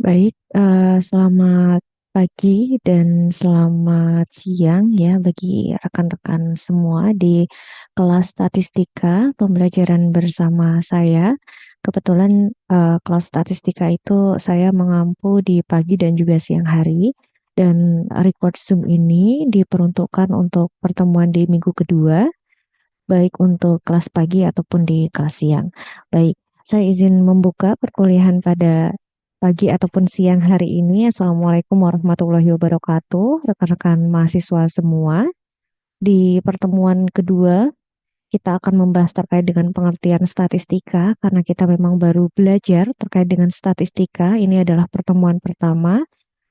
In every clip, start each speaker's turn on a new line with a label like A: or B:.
A: Baik, selamat pagi dan selamat siang ya bagi rekan-rekan semua di kelas statistika pembelajaran bersama saya. Kebetulan kelas statistika itu saya mengampu di pagi dan juga siang hari dan record Zoom ini diperuntukkan untuk pertemuan di minggu kedua, baik untuk kelas pagi ataupun di kelas siang. Baik, saya izin membuka perkuliahan pada pagi ataupun siang hari ini. Assalamualaikum warahmatullahi wabarakatuh, rekan-rekan mahasiswa semua. Di pertemuan kedua, kita akan membahas terkait dengan pengertian statistika, karena kita memang baru belajar terkait dengan statistika. Ini adalah pertemuan pertama,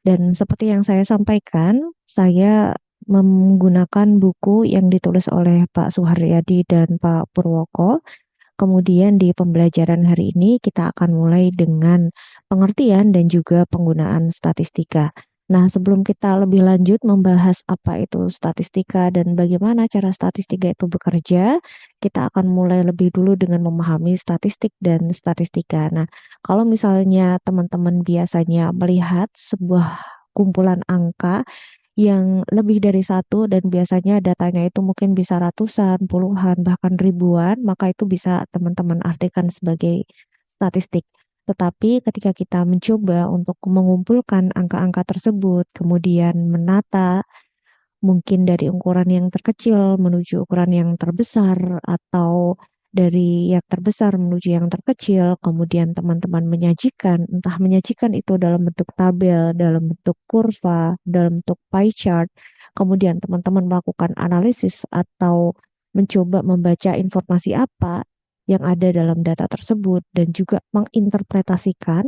A: dan seperti yang saya sampaikan, saya menggunakan buku yang ditulis oleh Pak Suharyadi dan Pak Purwoko. Kemudian di pembelajaran hari ini kita akan mulai dengan pengertian dan juga penggunaan statistika. Nah, sebelum kita lebih lanjut membahas apa itu statistika dan bagaimana cara statistika itu bekerja, kita akan mulai lebih dulu dengan memahami statistik dan statistika. Nah, kalau misalnya teman-teman biasanya melihat sebuah kumpulan angka yang lebih dari satu dan biasanya datanya itu mungkin bisa ratusan, puluhan, bahkan ribuan, maka itu bisa teman-teman artikan sebagai statistik. Tetapi ketika kita mencoba untuk mengumpulkan angka-angka tersebut, kemudian menata mungkin dari ukuran yang terkecil menuju ukuran yang terbesar atau dari yang terbesar menuju yang terkecil, kemudian teman-teman menyajikan, entah menyajikan itu dalam bentuk tabel, dalam bentuk kurva, dalam bentuk pie chart, kemudian teman-teman melakukan analisis atau mencoba membaca informasi apa yang ada dalam data tersebut dan juga menginterpretasikan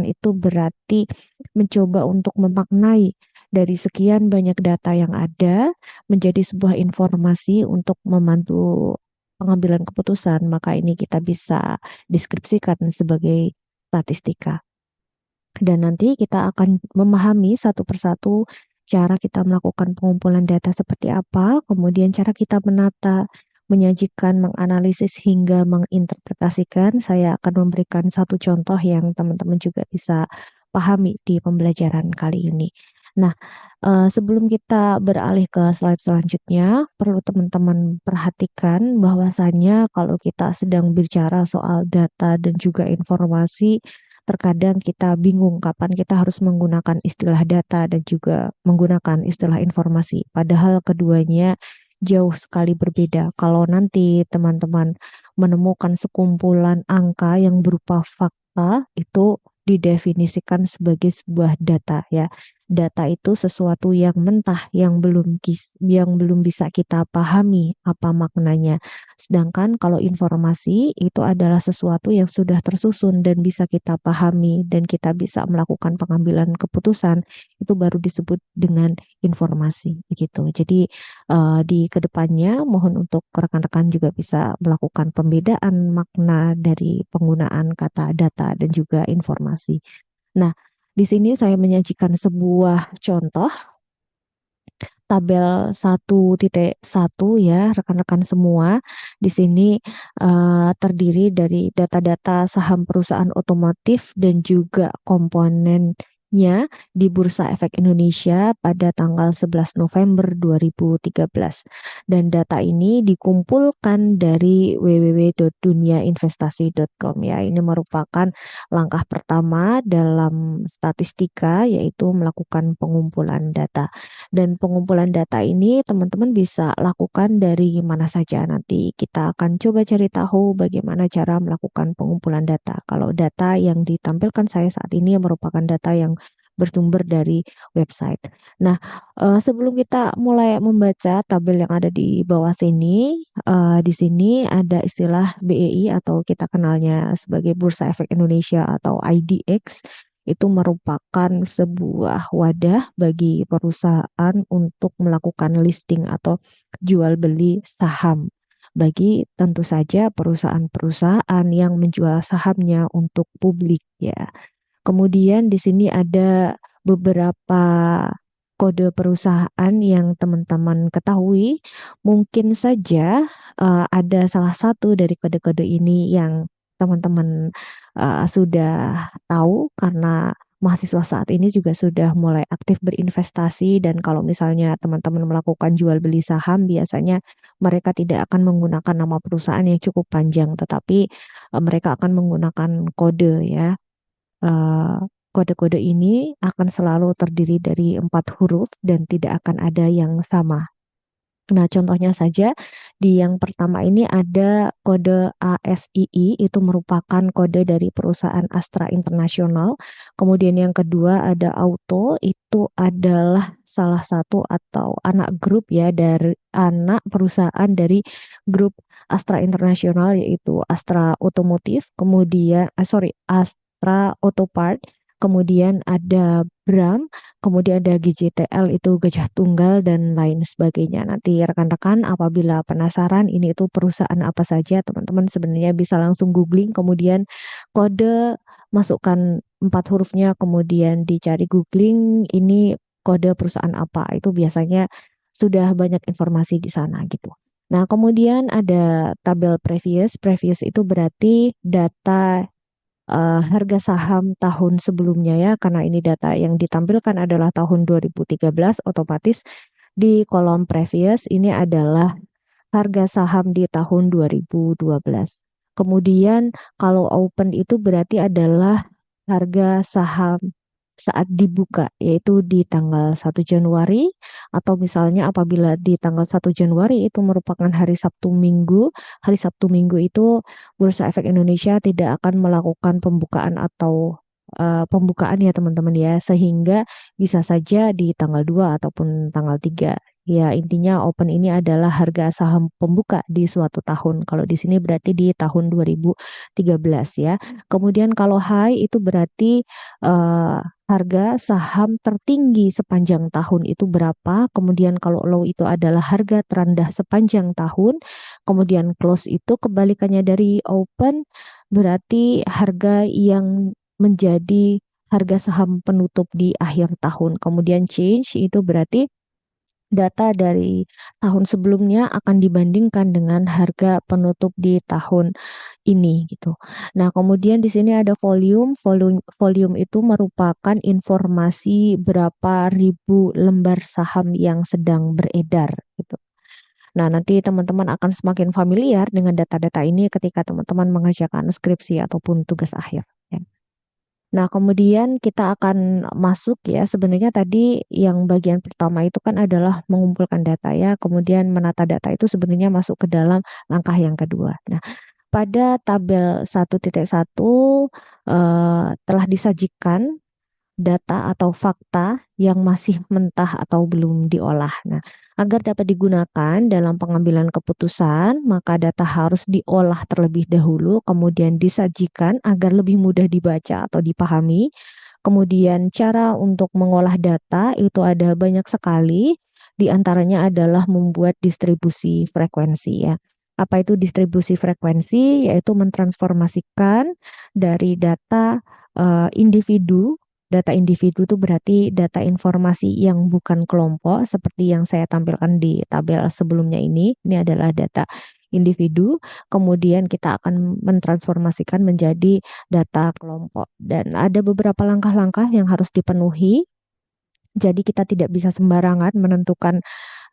A: itu berarti mencoba untuk memaknai dari sekian banyak data yang ada menjadi sebuah informasi untuk membantu pengambilan keputusan, maka ini kita bisa deskripsikan sebagai statistika. Dan nanti kita akan memahami satu persatu cara kita melakukan pengumpulan data seperti apa, kemudian cara kita menata, menyajikan, menganalisis hingga menginterpretasikan. Saya akan memberikan satu contoh yang teman-teman juga bisa pahami di pembelajaran kali ini. Nah, sebelum kita beralih ke slide selanjutnya, perlu teman-teman perhatikan bahwasannya kalau kita sedang bicara soal data dan juga informasi, terkadang kita bingung kapan kita harus menggunakan istilah data dan juga menggunakan istilah informasi. Padahal keduanya jauh sekali berbeda. Kalau nanti teman-teman menemukan sekumpulan angka yang berupa fakta, itu didefinisikan sebagai sebuah data ya. Data itu sesuatu yang mentah yang belum bisa kita pahami apa maknanya. Sedangkan kalau informasi itu adalah sesuatu yang sudah tersusun dan bisa kita pahami dan kita bisa melakukan pengambilan keputusan, itu baru disebut dengan informasi begitu. Jadi di kedepannya mohon untuk rekan-rekan juga bisa melakukan pembedaan makna dari penggunaan kata data dan juga informasi. Nah, di sini saya menyajikan sebuah contoh tabel 1.1 ya, rekan-rekan semua. Di sini terdiri dari data-data saham perusahaan otomotif dan juga komponennya di Bursa Efek Indonesia pada tanggal 11 November 2013. Dan data ini dikumpulkan dari www.duniainvestasi.com ya. Ini merupakan langkah pertama dalam statistika, yaitu melakukan pengumpulan data. Dan pengumpulan data ini teman-teman bisa lakukan dari mana saja. Nanti kita akan coba cari tahu bagaimana cara melakukan pengumpulan data. Kalau data yang ditampilkan saya saat ini merupakan data yang bersumber dari website. Nah, sebelum kita mulai membaca tabel yang ada di bawah sini, di sini ada istilah BEI atau kita kenalnya sebagai Bursa Efek Indonesia atau IDX. Itu merupakan sebuah wadah bagi perusahaan untuk melakukan listing atau jual beli saham bagi tentu saja perusahaan-perusahaan yang menjual sahamnya untuk publik ya. Kemudian di sini ada beberapa kode perusahaan yang teman-teman ketahui. Mungkin saja ada salah satu dari kode-kode ini yang teman-teman sudah tahu karena mahasiswa saat ini juga sudah mulai aktif berinvestasi dan kalau misalnya teman-teman melakukan jual beli saham biasanya mereka tidak akan menggunakan nama perusahaan yang cukup panjang tetapi mereka akan menggunakan kode ya. Eh, Kode-kode ini akan selalu terdiri dari 4 huruf dan tidak akan ada yang sama. Nah, contohnya saja di yang pertama ini ada kode ASII, itu merupakan kode dari perusahaan Astra International. Kemudian yang kedua ada Auto, itu adalah salah satu atau anak grup ya dari anak perusahaan dari grup Astra International yaitu Astra Otomotif, kemudian Astra Autopart, kemudian ada Bram. Kemudian ada GJTL itu Gajah Tunggal dan lain sebagainya. Nanti rekan-rekan apabila penasaran ini itu perusahaan apa saja, teman-teman sebenarnya bisa langsung googling, kemudian kode masukkan 4 hurufnya, kemudian dicari googling ini kode perusahaan apa. Itu biasanya sudah banyak informasi di sana gitu. Nah, kemudian ada tabel previous. Previous itu berarti data harga saham tahun sebelumnya ya, karena ini data yang ditampilkan adalah tahun 2013, otomatis di kolom previous ini adalah harga saham di tahun 2012. Kemudian kalau open itu berarti adalah harga saham saat dibuka, yaitu di tanggal 1 Januari, atau misalnya apabila di tanggal 1 Januari itu merupakan hari Sabtu Minggu, hari Sabtu Minggu itu Bursa Efek Indonesia tidak akan melakukan pembukaan atau pembukaan ya teman-teman ya, sehingga bisa saja di tanggal 2 ataupun tanggal 3. Ya, intinya open ini adalah harga saham pembuka di suatu tahun. Kalau di sini berarti di tahun 2013 ya. Kemudian kalau high itu berarti eh, harga saham tertinggi sepanjang tahun itu berapa. Kemudian kalau low itu adalah harga terendah sepanjang tahun. Kemudian close itu kebalikannya dari open berarti harga yang menjadi harga saham penutup di akhir tahun. Kemudian change itu berarti data dari tahun sebelumnya akan dibandingkan dengan harga penutup di tahun ini gitu. Nah, kemudian di sini ada volume. Volume itu merupakan informasi berapa ribu lembar saham yang sedang beredar gitu. Nah, nanti teman-teman akan semakin familiar dengan data-data ini ketika teman-teman mengerjakan skripsi ataupun tugas akhir. Ya. Nah, kemudian kita akan masuk ya. Sebenarnya tadi yang bagian pertama itu kan adalah mengumpulkan data ya. Kemudian menata data itu sebenarnya masuk ke dalam langkah yang kedua. Nah, pada tabel 1.1 telah disajikan data atau fakta yang masih mentah atau belum diolah. Nah, agar dapat digunakan dalam pengambilan keputusan, maka data harus diolah terlebih dahulu, kemudian disajikan agar lebih mudah dibaca atau dipahami. Kemudian cara untuk mengolah data itu ada banyak sekali, di antaranya adalah membuat distribusi frekuensi ya. Apa itu distribusi frekuensi? Yaitu mentransformasikan dari individu. Data individu itu berarti data informasi yang bukan kelompok seperti yang saya tampilkan di tabel sebelumnya ini. Ini adalah data individu. Kemudian kita akan mentransformasikan menjadi data kelompok. Dan ada beberapa langkah-langkah yang harus dipenuhi. Jadi kita tidak bisa sembarangan menentukan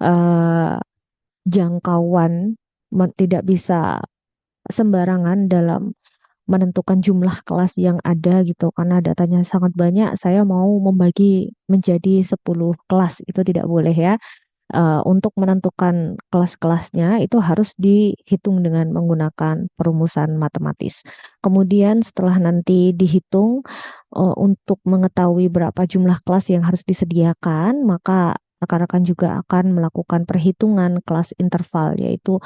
A: eh, jangkauan, tidak bisa sembarangan dalam menentukan jumlah kelas yang ada gitu karena datanya sangat banyak saya mau membagi menjadi 10 kelas itu tidak boleh ya. Untuk menentukan kelas-kelasnya itu harus dihitung dengan menggunakan perumusan matematis. Kemudian setelah nanti dihitung untuk mengetahui berapa jumlah kelas yang harus disediakan maka rekan-rekan juga akan melakukan perhitungan kelas interval yaitu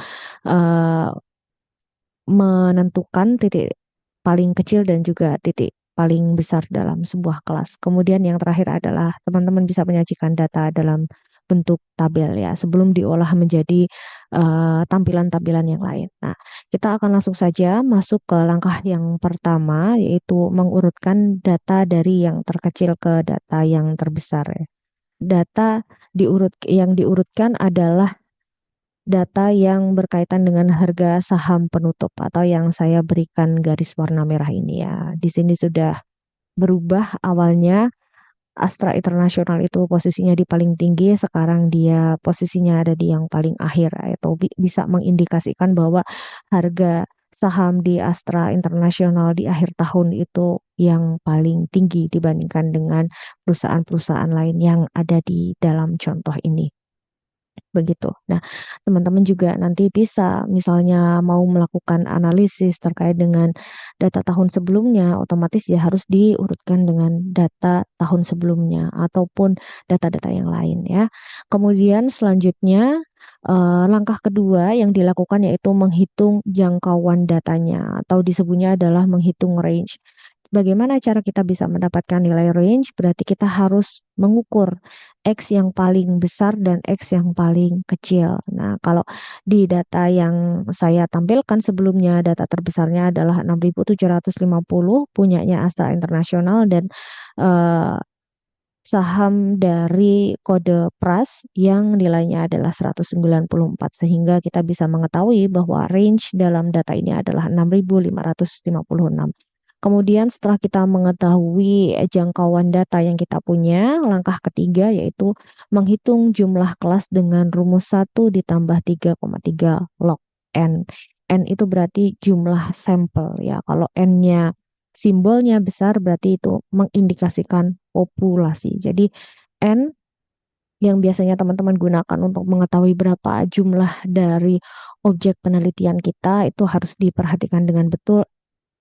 A: eh, menentukan titik paling kecil dan juga titik paling besar dalam sebuah kelas. Kemudian yang terakhir adalah teman-teman bisa menyajikan data dalam bentuk tabel ya sebelum diolah menjadi tampilan-tampilan yang lain. Nah, kita akan langsung saja masuk ke langkah yang pertama yaitu mengurutkan data dari yang terkecil ke data yang terbesar ya. Data yang diurutkan adalah data yang berkaitan dengan harga saham penutup atau yang saya berikan garis warna merah ini ya. Di sini sudah berubah awalnya Astra Internasional itu posisinya di paling tinggi, sekarang dia posisinya ada di yang paling akhir, atau bisa mengindikasikan bahwa harga saham di Astra Internasional di akhir tahun itu yang paling tinggi dibandingkan dengan perusahaan-perusahaan lain yang ada di dalam contoh ini. Begitu. Nah, teman-teman juga nanti bisa misalnya mau melakukan analisis terkait dengan data tahun sebelumnya, otomatis ya harus diurutkan dengan data tahun sebelumnya ataupun data-data yang lain ya. Kemudian selanjutnya langkah kedua yang dilakukan yaitu menghitung jangkauan datanya atau disebutnya adalah menghitung range. Bagaimana cara kita bisa mendapatkan nilai range? Berarti kita harus mengukur X yang paling besar dan X yang paling kecil. Nah, kalau di data yang saya tampilkan sebelumnya, data terbesarnya adalah 6.750 punyanya Astra Internasional dan eh, saham dari kode PRAS yang nilainya adalah 194 sehingga kita bisa mengetahui bahwa range dalam data ini adalah 6.556. Kemudian setelah kita mengetahui jangkauan data yang kita punya, langkah ketiga yaitu menghitung jumlah kelas dengan rumus 1 ditambah 3,3 log N. N itu berarti jumlah sampel ya. Kalau N-nya simbolnya besar berarti itu mengindikasikan populasi. Jadi N yang biasanya teman-teman gunakan untuk mengetahui berapa jumlah dari objek penelitian kita itu harus diperhatikan dengan betul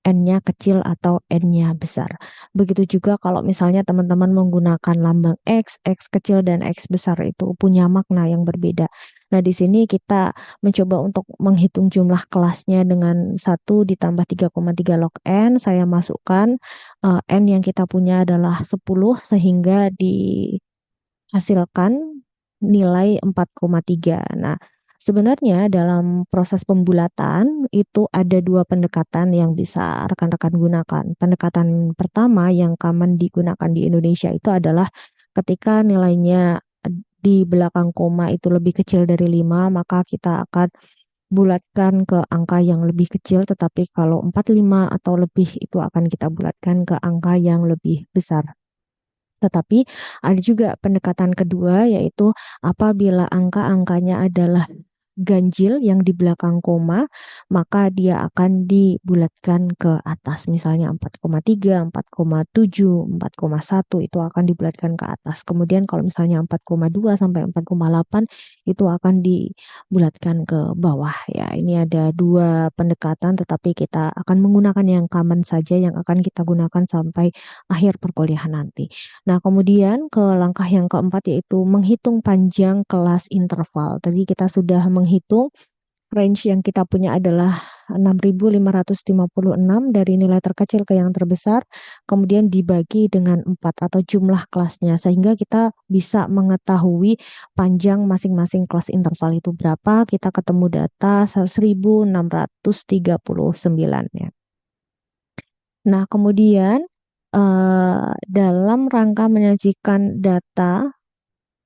A: N-nya kecil atau N-nya besar. Begitu juga kalau misalnya teman-teman menggunakan lambang X, X kecil dan X besar itu punya makna yang berbeda. Nah, di sini kita mencoba untuk menghitung jumlah kelasnya dengan 1 ditambah 3,3 log N. Saya masukkan N yang kita punya adalah 10 sehingga dihasilkan nilai 4,3. Nah, sebenarnya dalam proses pembulatan itu ada dua pendekatan yang bisa rekan-rekan gunakan. Pendekatan pertama yang common digunakan di Indonesia itu adalah ketika nilainya di belakang koma itu lebih kecil dari 5, maka kita akan bulatkan ke angka yang lebih kecil, tetapi kalau 45 atau lebih itu akan kita bulatkan ke angka yang lebih besar. Tetapi ada juga pendekatan kedua yaitu apabila angka-angkanya adalah ganjil yang di belakang koma, maka dia akan dibulatkan ke atas. Misalnya 4,3, 4,7, 4,1 itu akan dibulatkan ke atas. Kemudian kalau misalnya 4,2 sampai 4,8 itu akan dibulatkan ke bawah ya. Ini ada dua pendekatan tetapi kita akan menggunakan yang common saja yang akan kita gunakan sampai akhir perkuliahan nanti. Nah, kemudian ke langkah yang keempat yaitu menghitung panjang kelas interval. Tadi kita sudah menghitung range yang kita punya adalah 6.556 dari nilai terkecil ke yang terbesar, kemudian dibagi dengan 4 atau jumlah kelasnya, sehingga kita bisa mengetahui panjang masing-masing kelas interval itu berapa. Kita ketemu data 1.639 ya. Nah, kemudian dalam rangka menyajikan data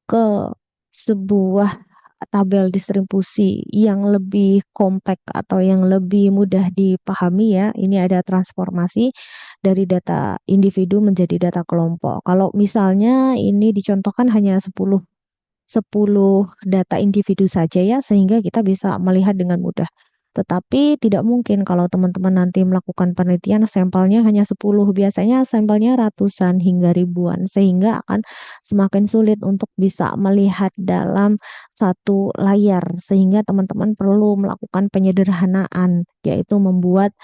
A: ke sebuah tabel distribusi yang lebih kompak atau yang lebih mudah dipahami ya. Ini ada transformasi dari data individu menjadi data kelompok. Kalau misalnya ini dicontohkan hanya 10 data individu saja ya, sehingga kita bisa melihat dengan mudah. Tetapi tidak mungkin kalau teman-teman nanti melakukan penelitian sampelnya hanya 10, biasanya sampelnya ratusan hingga ribuan, sehingga akan semakin sulit untuk bisa melihat dalam satu layar, sehingga teman-teman perlu melakukan penyederhanaan, yaitu membuat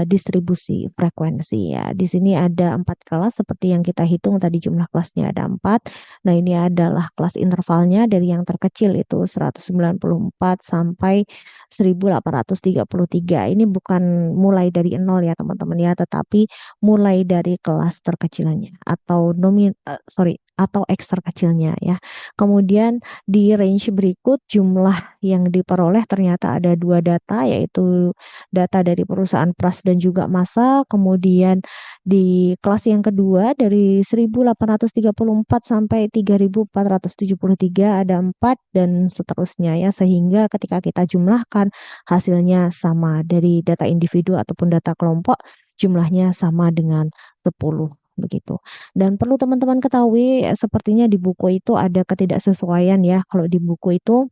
A: distribusi frekuensi ya. Di sini ada 4 kelas seperti yang kita hitung tadi jumlah kelasnya ada 4. Nah, ini adalah kelas intervalnya dari yang terkecil itu 194 sampai 1833. Ini bukan mulai dari nol ya teman-teman ya, tetapi mulai dari kelas terkecilnya atau sorry, atau X terkecilnya ya. Kemudian di range berikut jumlah yang diperoleh ternyata ada dua data, yaitu data dari perusahaan Pras dan juga Massa. Kemudian di kelas yang kedua dari 1834 sampai 3473 ada 4 dan seterusnya ya, sehingga ketika kita jumlahkan hasilnya sama dari data individu ataupun data kelompok, jumlahnya sama dengan 10 begitu. Dan perlu teman-teman ketahui, sepertinya di buku itu ada ketidaksesuaian ya. Kalau di buku itu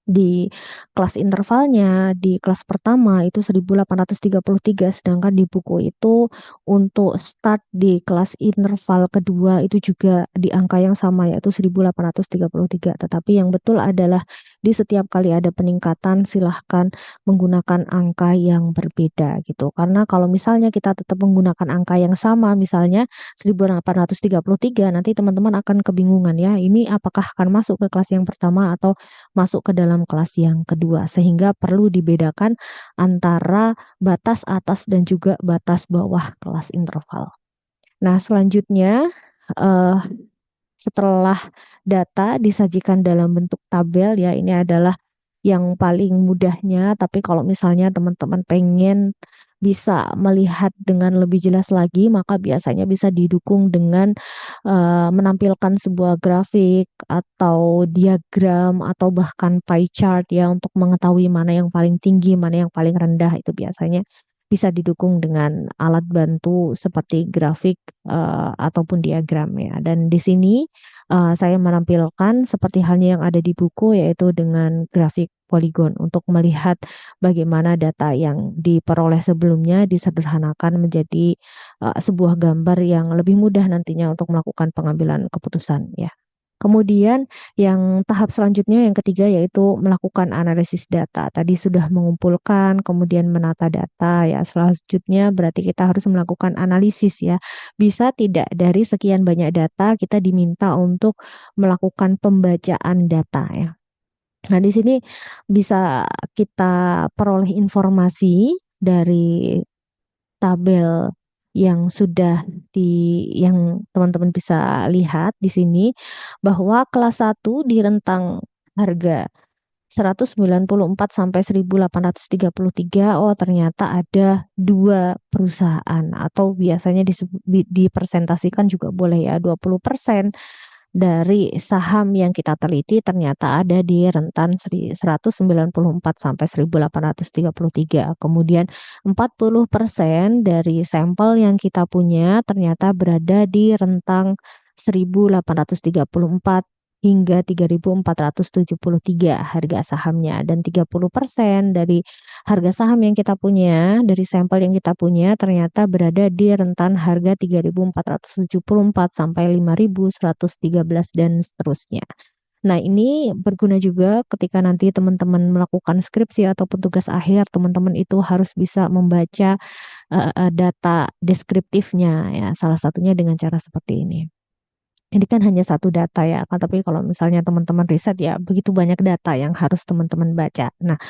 A: di kelas intervalnya di kelas pertama itu 1833, sedangkan di buku itu untuk start di kelas interval kedua itu juga di angka yang sama, yaitu 1833. Tetapi yang betul adalah di setiap kali ada peningkatan silahkan menggunakan angka yang berbeda gitu, karena kalau misalnya kita tetap menggunakan angka yang sama, misalnya 1833, nanti teman-teman akan kebingungan ya, ini apakah akan masuk ke kelas yang pertama atau masuk ke dalam kelas yang kedua, sehingga perlu dibedakan antara batas atas dan juga batas bawah kelas interval. Nah, selanjutnya eh, setelah data disajikan dalam bentuk tabel ya, ini adalah yang paling mudahnya, tapi kalau misalnya teman-teman pengen bisa melihat dengan lebih jelas lagi, maka biasanya bisa didukung dengan menampilkan sebuah grafik atau diagram atau bahkan pie chart ya, untuk mengetahui mana yang paling tinggi, mana yang paling rendah. Itu biasanya bisa didukung dengan alat bantu seperti grafik ataupun diagram ya. Dan di sini saya menampilkan seperti halnya yang ada di buku, yaitu dengan grafik poligon untuk melihat bagaimana data yang diperoleh sebelumnya disederhanakan menjadi sebuah gambar yang lebih mudah nantinya untuk melakukan pengambilan keputusan ya. Kemudian yang tahap selanjutnya yang ketiga yaitu melakukan analisis data. Tadi sudah mengumpulkan, kemudian menata data ya. Selanjutnya berarti kita harus melakukan analisis ya. Bisa tidak dari sekian banyak data kita diminta untuk melakukan pembacaan data ya. Nah, di sini bisa kita peroleh informasi dari tabel yang sudah yang teman-teman bisa lihat di sini, bahwa kelas satu di rentang harga 194 sampai 1833, oh ternyata ada dua perusahaan, atau biasanya dipresentasikan juga boleh ya, 20% dari saham yang kita teliti ternyata ada di rentan 194 sampai 1833. Kemudian 40% dari sampel yang kita punya ternyata berada di rentang 1834 hingga 3473 harga sahamnya, dan 30% dari harga saham yang kita punya dari sampel yang kita punya ternyata berada di rentan harga 3474 sampai 5113 dan seterusnya. Nah, ini berguna juga ketika nanti teman-teman melakukan skripsi ataupun tugas akhir, teman-teman itu harus bisa membaca data deskriptifnya ya, salah satunya dengan cara seperti ini. Ini kan hanya satu data ya, kan, tapi kalau misalnya teman-teman riset ya begitu banyak data yang harus teman-teman baca. Nah,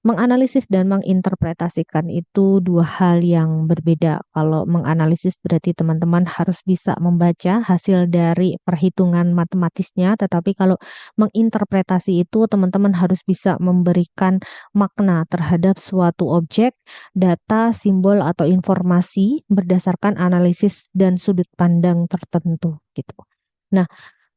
A: menganalisis dan menginterpretasikan itu dua hal yang berbeda. Kalau menganalisis berarti teman-teman harus bisa membaca hasil dari perhitungan matematisnya, tetapi kalau menginterpretasi itu teman-teman harus bisa memberikan makna terhadap suatu objek, data, simbol atau informasi berdasarkan analisis dan sudut pandang tertentu gitu. Nah,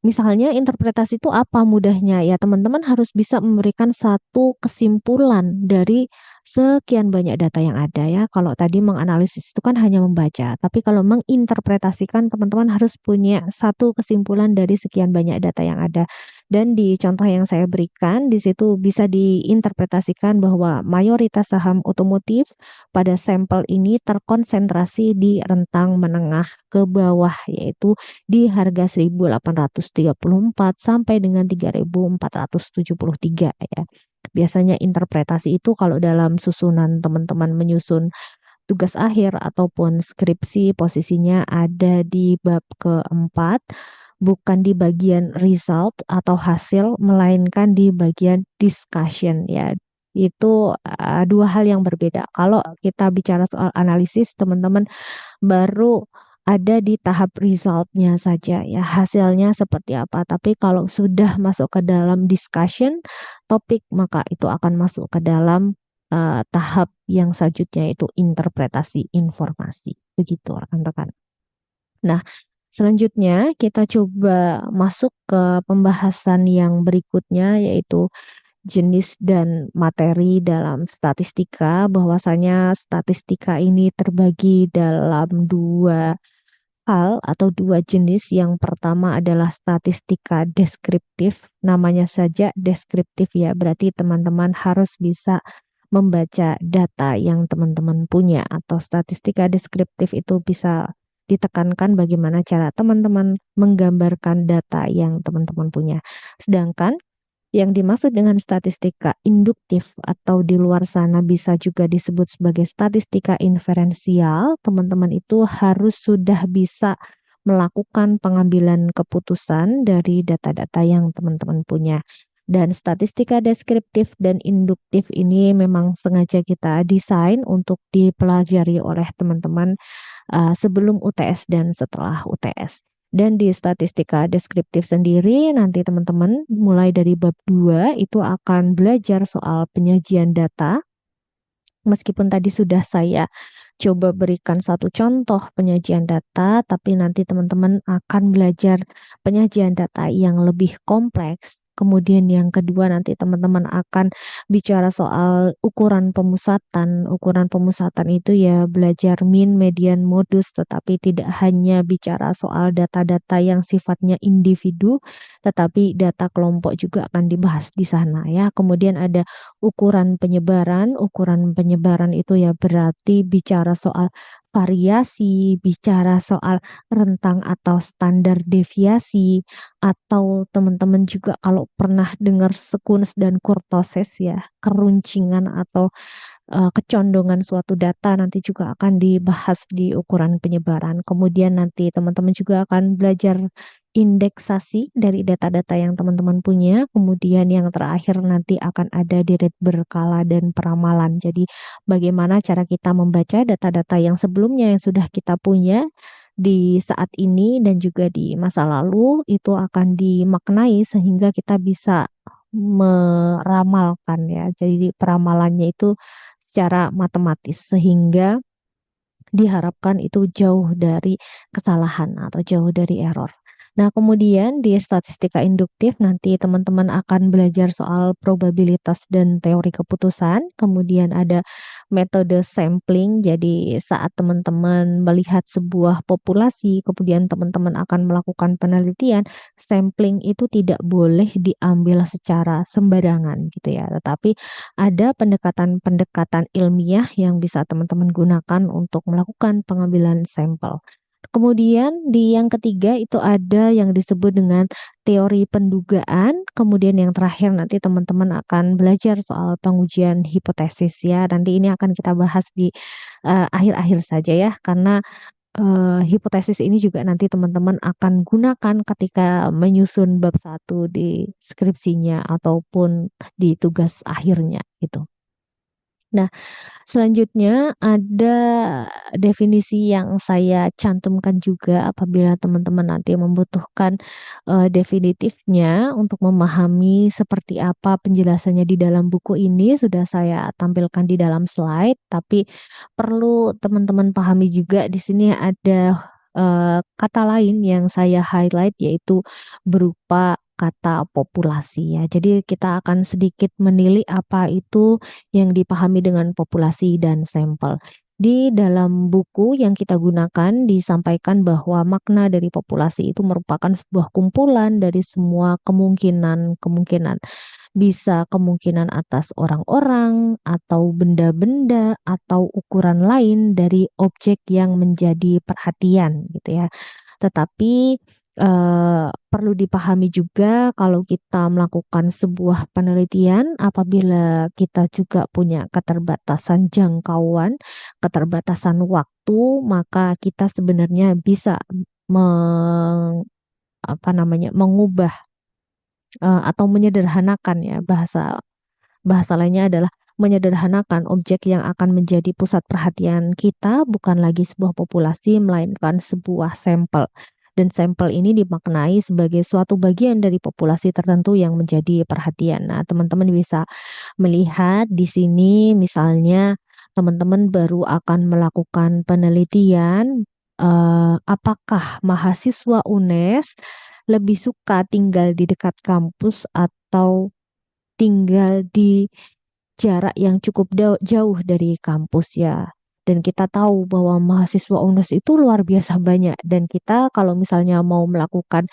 A: misalnya interpretasi itu apa mudahnya? Ya, teman-teman harus bisa memberikan satu kesimpulan dari sekian banyak data yang ada ya. Kalau tadi menganalisis itu kan hanya membaca, tapi kalau menginterpretasikan teman-teman harus punya satu kesimpulan dari sekian banyak data yang ada. Dan di contoh yang saya berikan di situ bisa diinterpretasikan bahwa mayoritas saham otomotif pada sampel ini terkonsentrasi di rentang menengah ke bawah, yaitu di harga 1834 sampai dengan 3473 ya. Biasanya interpretasi itu kalau dalam susunan teman-teman menyusun tugas akhir ataupun skripsi, posisinya ada di bab keempat, bukan di bagian result atau hasil, melainkan di bagian discussion ya. Itu dua hal yang berbeda. Kalau kita bicara soal analisis, teman-teman baru ada di tahap resultnya saja ya, hasilnya seperti apa. Tapi kalau sudah masuk ke dalam discussion topik, maka itu akan masuk ke dalam tahap yang selanjutnya, yaitu interpretasi informasi. Begitu rekan-rekan. Nah, selanjutnya kita coba masuk ke pembahasan yang berikutnya, yaitu jenis dan materi dalam statistika. Bahwasanya statistika ini terbagi dalam dua hal atau dua jenis. Yang pertama adalah statistika deskriptif. Namanya saja deskriptif ya, berarti teman-teman harus bisa membaca data yang teman-teman punya. Atau statistika deskriptif itu bisa ditekankan bagaimana cara teman-teman menggambarkan data yang teman-teman punya. Sedangkan yang dimaksud dengan statistika induktif atau di luar sana bisa juga disebut sebagai statistika inferensial, teman-teman itu harus sudah bisa melakukan pengambilan keputusan dari data-data yang teman-teman punya. Dan statistika deskriptif dan induktif ini memang sengaja kita desain untuk dipelajari oleh teman-teman sebelum UTS dan setelah UTS. Dan di statistika deskriptif sendiri nanti teman-teman mulai dari bab 2 itu akan belajar soal penyajian data. Meskipun tadi sudah saya coba berikan satu contoh penyajian data, tapi nanti teman-teman akan belajar penyajian data yang lebih kompleks. Kemudian yang kedua nanti teman-teman akan bicara soal ukuran pemusatan. Ukuran pemusatan itu ya belajar mean, median, modus, tetapi tidak hanya bicara soal data-data yang sifatnya individu, tetapi data kelompok juga akan dibahas di sana ya. Kemudian ada ukuran penyebaran. Ukuran penyebaran itu ya berarti bicara soal variasi, bicara soal rentang atau standar deviasi, atau teman-teman juga kalau pernah dengar sequence dan kurtosis ya, keruncingan atau kecondongan suatu data nanti juga akan dibahas di ukuran penyebaran. Kemudian nanti teman-teman juga akan belajar indeksasi dari data-data yang teman-teman punya. Kemudian yang terakhir nanti akan ada di rate berkala dan peramalan. Jadi bagaimana cara kita membaca data-data yang sebelumnya yang sudah kita punya di saat ini dan juga di masa lalu itu akan dimaknai sehingga kita bisa meramalkan ya. Jadi peramalannya itu secara matematis sehingga diharapkan itu jauh dari kesalahan atau jauh dari error. Nah, kemudian di statistika induktif nanti teman-teman akan belajar soal probabilitas dan teori keputusan. Kemudian ada metode sampling. Jadi saat teman-teman melihat sebuah populasi, kemudian teman-teman akan melakukan penelitian, sampling itu tidak boleh diambil secara sembarangan gitu ya. Tetapi ada pendekatan-pendekatan ilmiah yang bisa teman-teman gunakan untuk melakukan pengambilan sampel. Kemudian di yang ketiga itu ada yang disebut dengan teori pendugaan. Kemudian yang terakhir nanti teman-teman akan belajar soal pengujian hipotesis ya. Nanti ini akan kita bahas di akhir-akhir saja ya, karena hipotesis ini juga nanti teman-teman akan gunakan ketika menyusun bab satu di skripsinya ataupun di tugas akhirnya gitu. Nah, selanjutnya ada definisi yang saya cantumkan juga apabila teman-teman nanti membutuhkan definitifnya untuk memahami seperti apa penjelasannya di dalam buku ini sudah saya tampilkan di dalam slide, tapi perlu teman-teman pahami juga di sini ada kata lain yang saya highlight yaitu berupa kata populasi ya. Jadi kita akan sedikit menilik apa itu yang dipahami dengan populasi dan sampel. Di dalam buku yang kita gunakan disampaikan bahwa makna dari populasi itu merupakan sebuah kumpulan dari semua kemungkinan-kemungkinan. Bisa kemungkinan atas orang-orang atau benda-benda atau ukuran lain dari objek yang menjadi perhatian gitu ya. Tetapi perlu dipahami juga kalau kita melakukan sebuah penelitian, apabila kita juga punya keterbatasan jangkauan, keterbatasan waktu, maka kita sebenarnya bisa mengubah atau menyederhanakan ya, bahasa bahasa lainnya adalah menyederhanakan objek yang akan menjadi pusat perhatian kita bukan lagi sebuah populasi, melainkan sebuah sampel. Dan sampel ini dimaknai sebagai suatu bagian dari populasi tertentu yang menjadi perhatian. Nah, teman-teman bisa melihat di sini misalnya teman-teman baru akan melakukan penelitian apakah mahasiswa UNES lebih suka tinggal di dekat kampus atau tinggal di jarak yang cukup jauh dari kampus ya. Dan kita tahu bahwa mahasiswa UNES itu luar biasa banyak dan kita kalau misalnya mau melakukan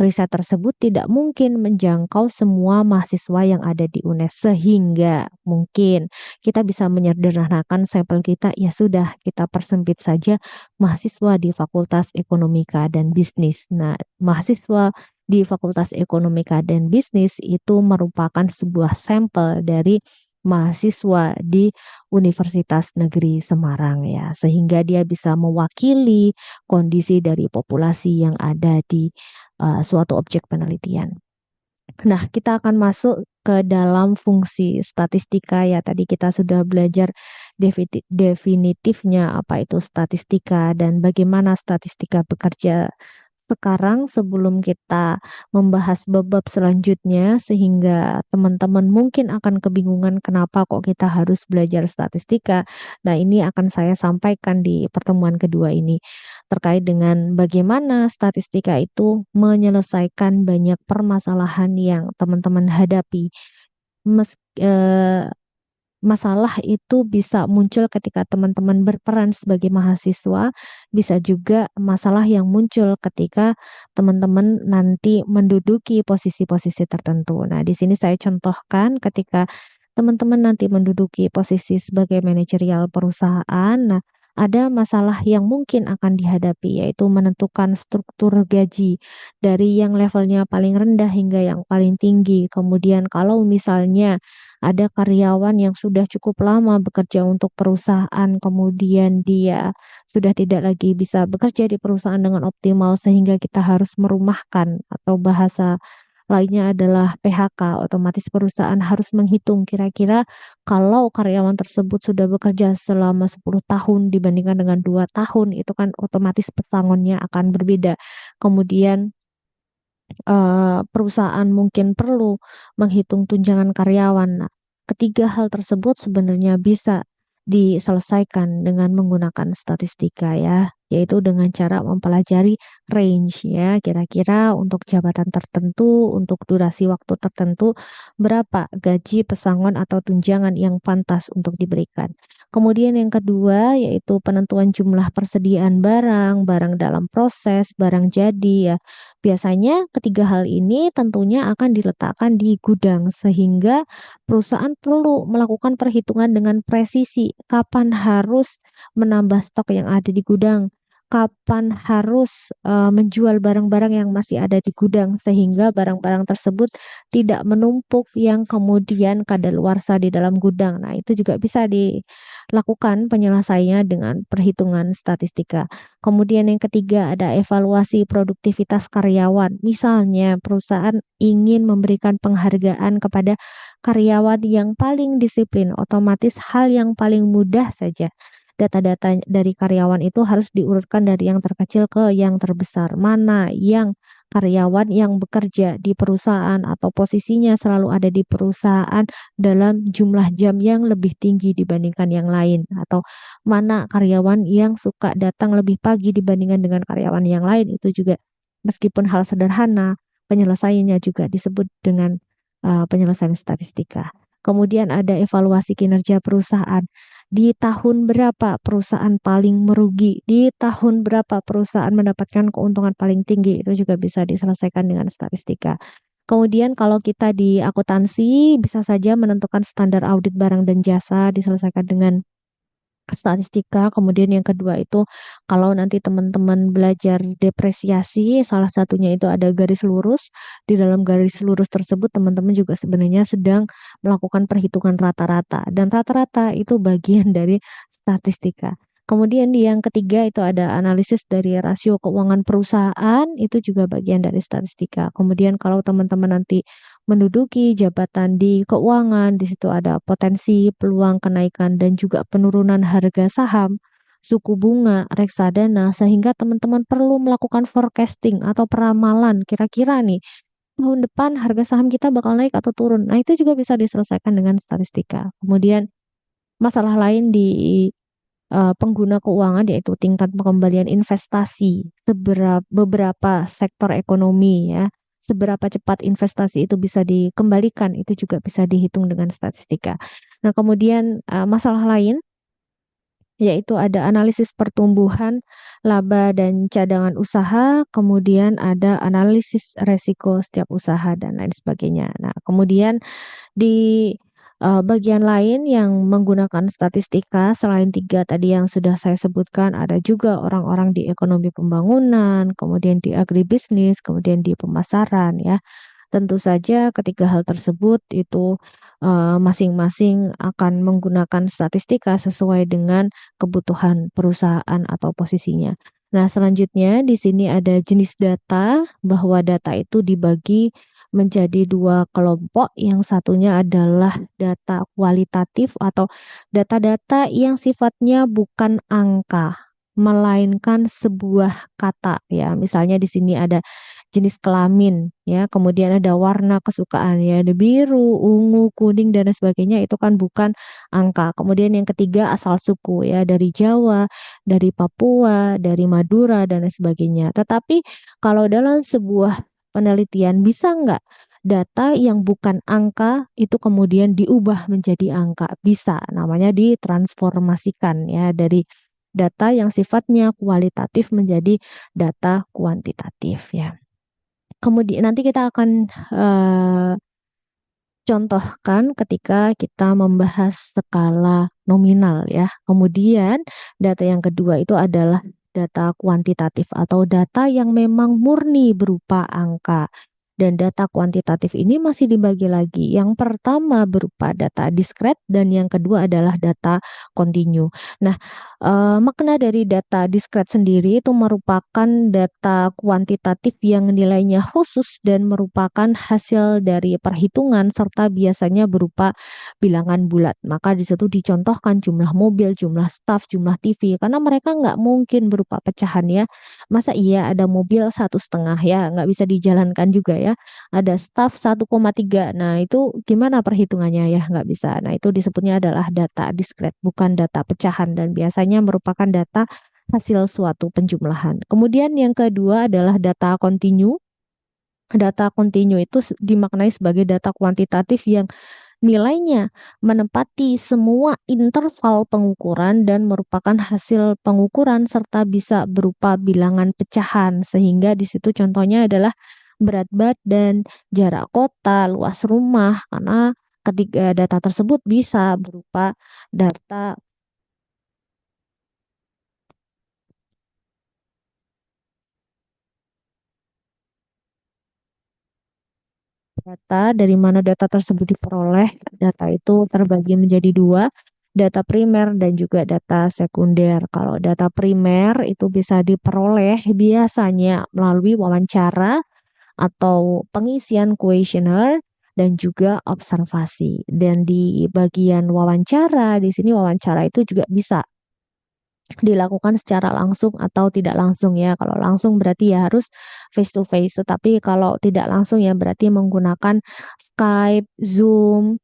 A: riset tersebut tidak mungkin menjangkau semua mahasiswa yang ada di UNES sehingga mungkin kita bisa menyederhanakan sampel kita ya sudah kita persempit saja mahasiswa di Fakultas Ekonomika dan Bisnis. Nah, mahasiswa di Fakultas Ekonomika dan Bisnis itu merupakan sebuah sampel dari mahasiswa di Universitas Negeri Semarang ya, sehingga dia bisa mewakili kondisi dari populasi yang ada di suatu objek penelitian. Nah, kita akan masuk ke dalam fungsi statistika ya. Tadi kita sudah belajar definitifnya apa itu statistika dan bagaimana statistika bekerja sekarang sebelum kita membahas bab-bab selanjutnya sehingga teman-teman mungkin akan kebingungan kenapa kok kita harus belajar statistika. Nah, ini akan saya sampaikan di pertemuan kedua ini terkait dengan bagaimana statistika itu menyelesaikan banyak permasalahan yang teman-teman hadapi. Mes, eh, Masalah itu bisa muncul ketika teman-teman berperan sebagai mahasiswa, bisa juga masalah yang muncul ketika teman-teman nanti menduduki posisi-posisi tertentu. Nah, di sini saya contohkan ketika teman-teman nanti menduduki posisi sebagai manajerial perusahaan. Nah, ada masalah yang mungkin akan dihadapi, yaitu menentukan struktur gaji dari yang levelnya paling rendah hingga yang paling tinggi. Kemudian, kalau misalnya ada karyawan yang sudah cukup lama bekerja untuk perusahaan, kemudian dia sudah tidak lagi bisa bekerja di perusahaan dengan optimal, sehingga kita harus merumahkan, atau bahasa lainnya adalah PHK. Otomatis perusahaan harus menghitung kira-kira kalau karyawan tersebut sudah bekerja selama 10 tahun dibandingkan dengan 2 tahun, itu kan otomatis pesangonnya akan berbeda. Kemudian perusahaan mungkin perlu menghitung tunjangan karyawan. Nah, ketiga hal tersebut sebenarnya bisa diselesaikan dengan menggunakan statistika ya, yaitu dengan cara mempelajari range ya, kira-kira untuk jabatan tertentu, untuk durasi waktu tertentu, berapa gaji, pesangon atau tunjangan yang pantas untuk diberikan. Kemudian yang kedua yaitu penentuan jumlah persediaan barang, barang dalam proses, barang jadi ya. Biasanya ketiga hal ini tentunya akan diletakkan di gudang sehingga perusahaan perlu melakukan perhitungan dengan presisi kapan harus menambah stok yang ada di gudang, kapan harus menjual barang-barang yang masih ada di gudang sehingga barang-barang tersebut tidak menumpuk yang kemudian kadaluarsa di dalam gudang. Nah, itu juga bisa dilakukan penyelesaiannya dengan perhitungan statistika. Kemudian yang ketiga ada evaluasi produktivitas karyawan. Misalnya perusahaan ingin memberikan penghargaan kepada karyawan yang paling disiplin, otomatis hal yang paling mudah saja. Data-data dari karyawan itu harus diurutkan dari yang terkecil ke yang terbesar. Mana yang karyawan yang bekerja di perusahaan atau posisinya selalu ada di perusahaan dalam jumlah jam yang lebih tinggi dibandingkan yang lain, atau mana karyawan yang suka datang lebih pagi dibandingkan dengan karyawan yang lain. Itu juga meskipun hal sederhana, penyelesaiannya juga disebut dengan penyelesaian statistika. Kemudian ada evaluasi kinerja perusahaan. Di tahun berapa perusahaan paling merugi? Di tahun berapa perusahaan mendapatkan keuntungan paling tinggi? Itu juga bisa diselesaikan dengan statistika. Kemudian kalau kita di akuntansi bisa saja menentukan standar audit barang dan jasa diselesaikan dengan statistika. Kemudian yang kedua itu kalau nanti teman-teman belajar depresiasi, salah satunya itu ada garis lurus. Di dalam garis lurus tersebut teman-teman juga sebenarnya sedang melakukan perhitungan rata-rata dan rata-rata itu bagian dari statistika. Kemudian di yang ketiga itu ada analisis dari rasio keuangan perusahaan, itu juga bagian dari statistika. Kemudian kalau teman-teman nanti menduduki jabatan di keuangan. Di situ ada potensi peluang kenaikan dan juga penurunan harga saham, suku bunga, reksadana, sehingga teman-teman perlu melakukan forecasting atau peramalan kira-kira nih tahun depan harga saham kita bakal naik atau turun. Nah, itu juga bisa diselesaikan dengan statistika. Kemudian masalah lain di pengguna keuangan yaitu tingkat pengembalian investasi beberapa sektor ekonomi ya. Seberapa cepat investasi itu bisa dikembalikan itu juga bisa dihitung dengan statistika. Nah, kemudian masalah lain yaitu ada analisis pertumbuhan laba dan cadangan usaha, kemudian ada analisis resiko setiap usaha dan lain sebagainya. Nah, kemudian di bagian lain yang menggunakan statistika selain tiga tadi yang sudah saya sebutkan, ada juga orang-orang di ekonomi pembangunan, kemudian di agribisnis, kemudian di pemasaran ya. Tentu saja ketiga hal tersebut itu masing-masing akan menggunakan statistika sesuai dengan kebutuhan perusahaan atau posisinya. Nah, selanjutnya di sini ada jenis data, bahwa data itu dibagi menjadi dua kelompok. Yang satunya adalah data kualitatif atau data-data yang sifatnya bukan angka, melainkan sebuah kata ya. Misalnya di sini ada jenis kelamin ya, kemudian ada warna kesukaan ya, ada biru, ungu, kuning dan lain sebagainya, itu kan bukan angka. Kemudian yang ketiga asal suku ya, dari Jawa, dari Papua, dari Madura dan lain sebagainya. Tetapi kalau dalam sebuah penelitian bisa nggak data yang bukan angka itu kemudian diubah menjadi angka? Bisa, namanya ditransformasikan ya, dari data yang sifatnya kualitatif menjadi data kuantitatif ya. Kemudian nanti kita akan eh, contohkan ketika kita membahas skala nominal ya. Kemudian data yang kedua itu adalah data kuantitatif atau data yang memang murni berupa angka. Dan data kuantitatif ini masih dibagi lagi. Yang pertama berupa data diskret dan yang kedua adalah data kontinu. Nah, makna dari data diskret sendiri itu merupakan data kuantitatif yang nilainya khusus dan merupakan hasil dari perhitungan serta biasanya berupa bilangan bulat. Maka di situ dicontohkan jumlah mobil, jumlah staf, jumlah TV, karena mereka nggak mungkin berupa pecahan ya. Masa iya ada mobil 1,5 ya, nggak bisa dijalankan juga ya. Ada staf 1,3. Nah, itu gimana perhitungannya ya? Nggak bisa. Nah, itu disebutnya adalah data diskret, bukan data pecahan dan biasanya merupakan data hasil suatu penjumlahan. Kemudian yang kedua adalah data kontinu. Data kontinu itu dimaknai sebagai data kuantitatif yang nilainya menempati semua interval pengukuran dan merupakan hasil pengukuran serta bisa berupa bilangan pecahan, sehingga di situ contohnya adalah berat badan, jarak kota, luas rumah, karena ketiga data tersebut bisa berupa data dari mana data tersebut diperoleh. Data itu terbagi menjadi dua, data primer dan juga data sekunder. Kalau data primer itu bisa diperoleh biasanya melalui wawancara atau pengisian kuesioner dan juga observasi. Dan di bagian wawancara, di sini wawancara itu juga bisa dilakukan secara langsung atau tidak langsung ya. Kalau langsung berarti ya harus face to face, tetapi kalau tidak langsung ya berarti menggunakan Skype, Zoom,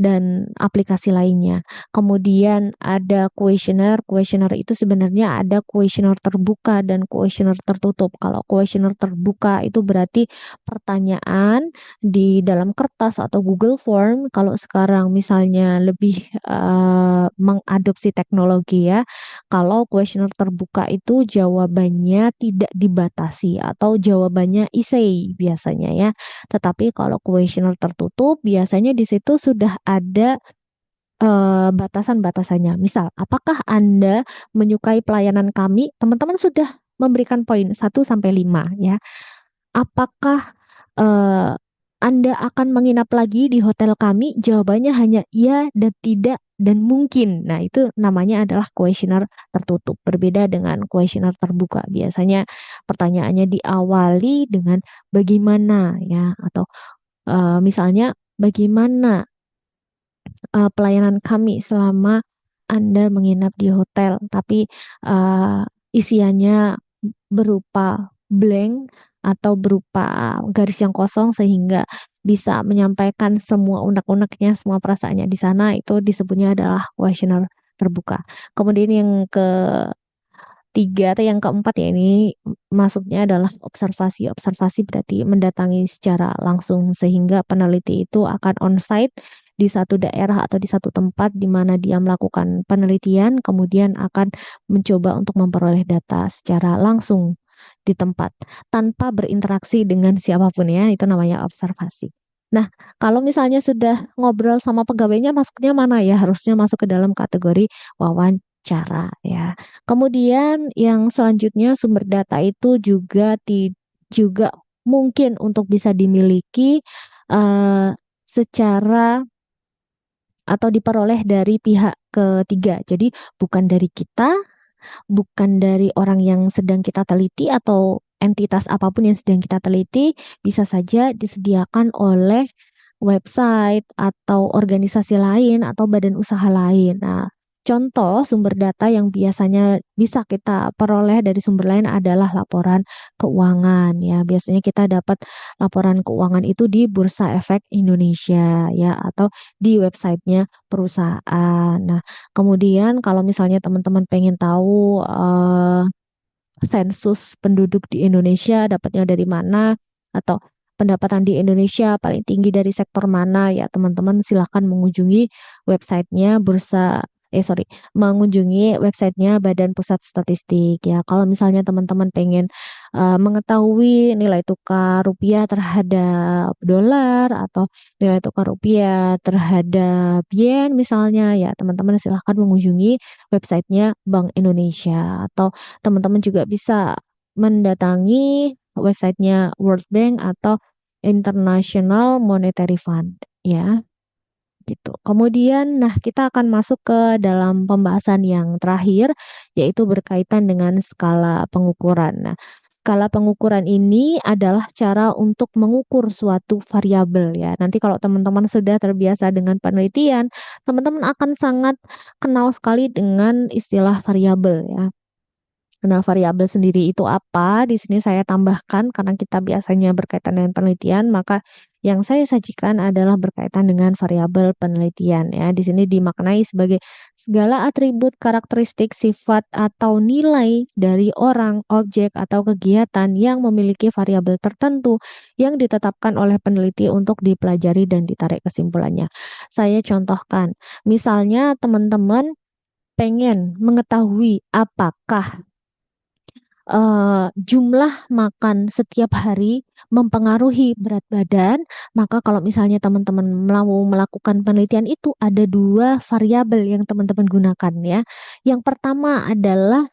A: dan aplikasi lainnya. Kemudian ada kuesioner. Kuesioner itu sebenarnya ada kuesioner terbuka dan kuesioner tertutup. Kalau kuesioner terbuka itu berarti pertanyaan di dalam kertas atau Google Form. Kalau sekarang misalnya lebih mengadopsi teknologi ya. Kalau kuesioner terbuka itu jawabannya tidak dibatasi atau jawabannya essay biasanya ya. Tetapi kalau kuesioner tertutup, biasanya di situ sudah ada batasan-batasannya. Misal, apakah Anda menyukai pelayanan kami? Teman-teman sudah memberikan poin 1 sampai 5 ya. Apakah eh, Anda akan menginap lagi di hotel kami? Jawabannya hanya iya dan tidak dan mungkin. Nah, itu namanya adalah kuesioner tertutup. Berbeda dengan kuesioner terbuka. Biasanya pertanyaannya diawali dengan bagaimana ya, atau Misalnya, bagaimana pelayanan kami selama Anda menginap di hotel, tapi uh, isiannya berupa blank atau berupa garis yang kosong sehingga bisa menyampaikan semua unek-uneknya, semua perasaannya di sana, itu disebutnya adalah kuesioner terbuka. Kemudian yang ketiga atau yang keempat ya ini masuknya adalah observasi. Observasi berarti mendatangi secara langsung sehingga peneliti itu akan on-site di satu daerah atau di satu tempat di mana dia melakukan penelitian, kemudian akan mencoba untuk memperoleh data secara langsung di tempat tanpa berinteraksi dengan siapapun ya, itu namanya observasi. Nah, kalau misalnya sudah ngobrol sama pegawainya masuknya mana ya? Harusnya masuk ke dalam kategori wawancara ya. Kemudian yang selanjutnya sumber data itu juga mungkin untuk bisa dimiliki eh, secara atau diperoleh dari pihak ketiga. Jadi bukan dari kita, bukan dari orang yang sedang kita teliti atau entitas apapun yang sedang kita teliti, bisa saja disediakan oleh website atau organisasi lain atau badan usaha lain. Nah, contoh sumber data yang biasanya bisa kita peroleh dari sumber lain adalah laporan keuangan ya. Biasanya kita dapat laporan keuangan itu di Bursa Efek Indonesia ya atau di websitenya perusahaan. Nah, kemudian kalau misalnya teman-teman pengen tahu sensus penduduk di Indonesia dapatnya dari mana atau pendapatan di Indonesia paling tinggi dari sektor mana ya teman-teman silahkan mengunjungi websitenya mengunjungi websitenya Badan Pusat Statistik ya. Kalau misalnya teman-teman pengen mengetahui nilai tukar rupiah terhadap dolar atau nilai tukar rupiah terhadap yen misalnya ya teman-teman silahkan mengunjungi websitenya Bank Indonesia atau teman-teman juga bisa mendatangi websitenya World Bank atau International Monetary Fund ya gitu. Kemudian nah kita akan masuk ke dalam pembahasan yang terakhir yaitu berkaitan dengan skala pengukuran. Nah, skala pengukuran ini adalah cara untuk mengukur suatu variabel ya. Nanti kalau teman-teman sudah terbiasa dengan penelitian, teman-teman akan sangat kenal sekali dengan istilah variabel ya. Nah, variabel sendiri itu apa? Di sini saya tambahkan karena kita biasanya berkaitan dengan penelitian, maka yang saya sajikan adalah berkaitan dengan variabel penelitian ya. Di sini dimaknai sebagai segala atribut, karakteristik, sifat atau nilai dari orang, objek atau kegiatan yang memiliki variabel tertentu yang ditetapkan oleh peneliti untuk dipelajari dan ditarik kesimpulannya. Saya contohkan, misalnya teman-teman pengen mengetahui apakah jumlah makan setiap hari mempengaruhi berat badan, maka kalau misalnya teman-teman mau melakukan penelitian itu ada dua variabel yang teman-teman gunakan ya. Yang pertama adalah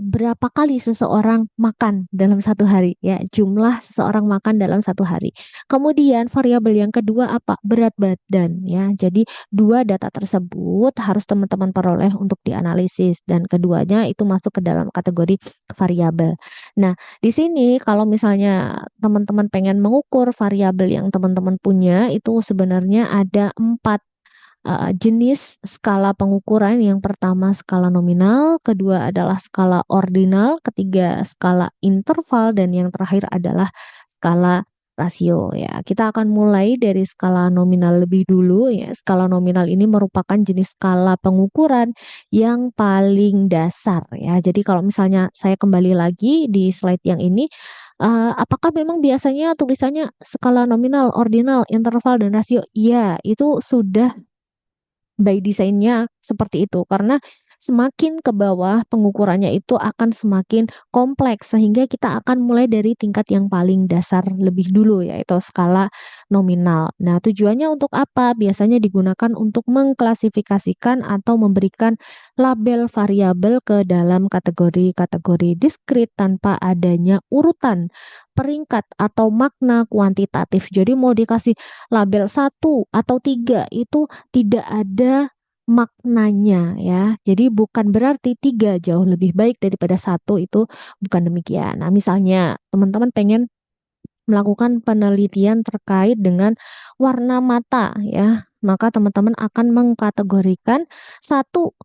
A: berapa kali seseorang makan dalam satu hari ya, jumlah seseorang makan dalam satu hari. Kemudian variabel yang kedua apa? Berat badan ya. Jadi dua data tersebut harus teman-teman peroleh untuk dianalisis dan keduanya itu masuk ke dalam kategori variabel. Nah, di sini kalau misalnya teman-teman pengen mengukur variabel yang teman-teman punya itu sebenarnya ada empat jenis skala pengukuran. Yang pertama skala nominal, kedua adalah skala ordinal, ketiga skala interval, dan yang terakhir adalah skala rasio ya. Kita akan mulai dari skala nominal lebih dulu ya. Skala nominal ini merupakan jenis skala pengukuran yang paling dasar ya. Jadi kalau misalnya saya kembali lagi di slide yang ini, apakah memang biasanya tulisannya skala nominal, ordinal, interval, dan rasio? Iya, itu sudah by desainnya seperti itu karena semakin ke bawah pengukurannya itu akan semakin kompleks sehingga kita akan mulai dari tingkat yang paling dasar lebih dulu yaitu skala nominal. Nah, tujuannya untuk apa? Biasanya digunakan untuk mengklasifikasikan atau memberikan label variabel ke dalam kategori-kategori diskrit tanpa adanya urutan peringkat atau makna kuantitatif. Jadi mau dikasih label satu atau tiga itu tidak ada maknanya ya. Jadi bukan berarti tiga jauh lebih baik daripada satu itu bukan demikian. Nah, misalnya teman-teman pengen melakukan penelitian terkait dengan warna mata ya, maka teman-teman akan mengkategorikan satu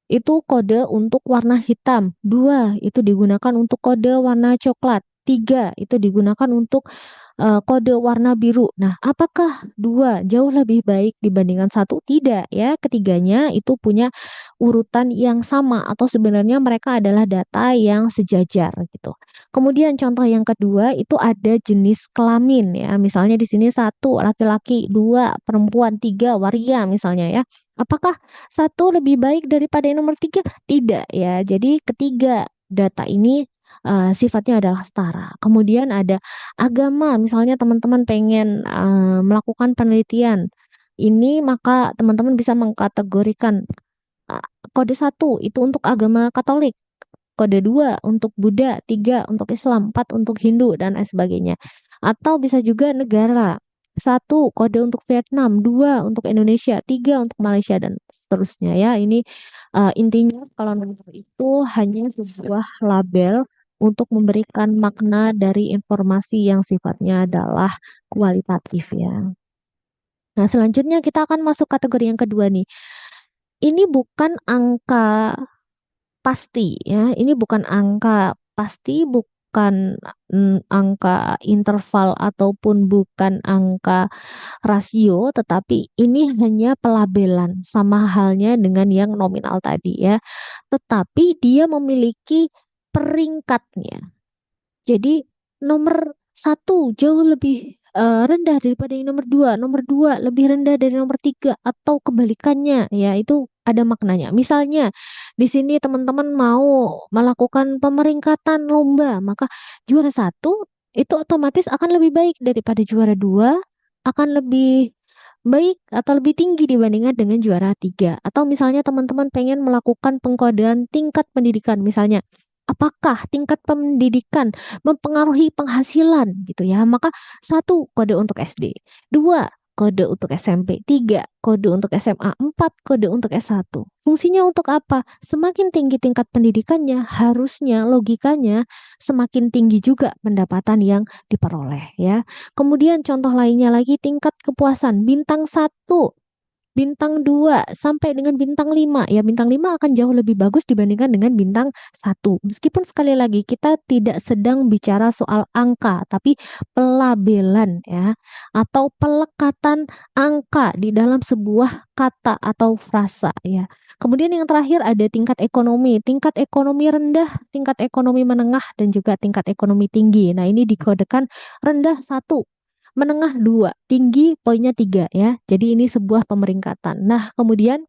A: itu kode untuk warna hitam, dua itu digunakan untuk kode warna coklat, tiga itu digunakan untuk kode warna biru. Nah, apakah dua jauh lebih baik dibandingkan satu? Tidak ya, ketiganya itu punya urutan yang sama atau sebenarnya mereka adalah data yang sejajar gitu. Kemudian contoh yang kedua itu ada jenis kelamin ya. Misalnya di sini satu laki-laki, dua perempuan, tiga waria misalnya ya. Apakah satu lebih baik daripada yang nomor tiga? Tidak ya. Jadi ketiga data ini sifatnya adalah setara. Kemudian ada agama, misalnya teman-teman pengen melakukan penelitian ini, maka teman-teman bisa mengkategorikan uh, kode satu itu untuk agama Katolik, kode 2 untuk Buddha, 3 untuk Islam, 4 untuk Hindu, dan lain sebagainya. Atau bisa juga negara. Satu kode untuk Vietnam, dua untuk Indonesia, tiga untuk Malaysia, dan seterusnya ya. Ini intinya kalau nomor itu hanya sebuah label untuk memberikan makna dari informasi yang sifatnya adalah kualitatif ya. Nah, selanjutnya kita akan masuk kategori yang kedua nih. Ini bukan angka pasti ya. Ini bukan angka pasti, bukan angka interval ataupun bukan angka rasio, tetapi ini hanya pelabelan sama halnya dengan yang nominal tadi ya. Tetapi dia memiliki peringkatnya. Jadi nomor satu jauh lebih rendah daripada yang nomor dua lebih rendah dari nomor tiga atau kebalikannya ya, itu ada maknanya. Misalnya di sini teman-teman mau melakukan pemeringkatan lomba, maka juara satu itu otomatis akan lebih baik daripada juara dua, akan lebih baik atau lebih tinggi dibandingkan dengan juara tiga. Atau misalnya teman-teman pengen melakukan pengkodean tingkat pendidikan, misalnya apakah tingkat pendidikan mempengaruhi penghasilan gitu ya. Maka satu kode untuk SD, dua kode untuk SMP, tiga kode untuk SMA, empat kode untuk S1. Fungsinya untuk apa? Semakin tinggi tingkat pendidikannya, harusnya logikanya semakin tinggi juga pendapatan yang diperoleh ya. Kemudian contoh lainnya lagi tingkat kepuasan bintang satu, bintang 2 sampai dengan bintang 5. Ya, bintang 5 akan jauh lebih bagus dibandingkan dengan bintang satu. Meskipun sekali lagi kita tidak sedang bicara soal angka, tapi pelabelan ya, atau pelekatan angka di dalam sebuah kata atau frasa ya. Kemudian yang terakhir ada tingkat ekonomi. Tingkat ekonomi rendah, tingkat ekonomi menengah, dan juga tingkat ekonomi tinggi. Nah, ini dikodekan rendah satu, menengah dua, tinggi poinnya tiga ya. Jadi ini sebuah pemeringkatan. Nah, kemudian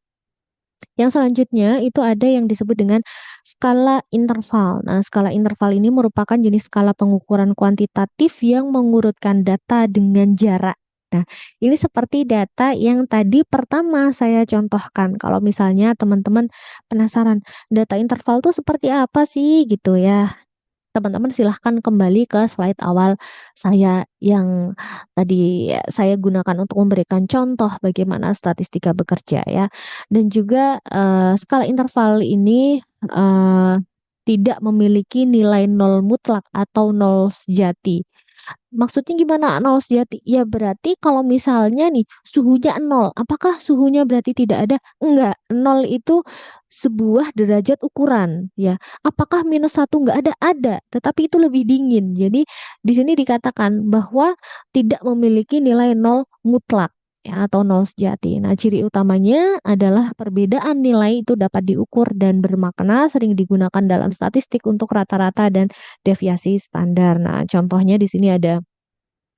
A: yang selanjutnya itu ada yang disebut dengan skala interval. Nah, skala interval ini merupakan jenis skala pengukuran kuantitatif yang mengurutkan data dengan jarak. Nah, ini seperti data yang tadi pertama saya contohkan. Kalau misalnya teman-teman penasaran, data interval itu seperti apa sih gitu ya, teman-teman silahkan kembali ke slide awal saya yang tadi saya gunakan untuk memberikan contoh bagaimana statistika bekerja ya. Dan juga skala interval ini eh, tidak memiliki nilai nol mutlak atau nol sejati. Maksudnya gimana nol sejati? Ya berarti kalau misalnya nih suhunya nol, apakah suhunya berarti tidak ada? Enggak, nol itu sebuah derajat ukuran ya. Apakah minus satu nggak ada? Ada, tetapi itu lebih dingin. Jadi di sini dikatakan bahwa tidak memiliki nilai nol mutlak ya, atau nol sejati. Nah, ciri utamanya adalah perbedaan nilai itu dapat diukur dan bermakna, sering digunakan dalam statistik untuk rata-rata dan deviasi standar. Nah, contohnya di sini ada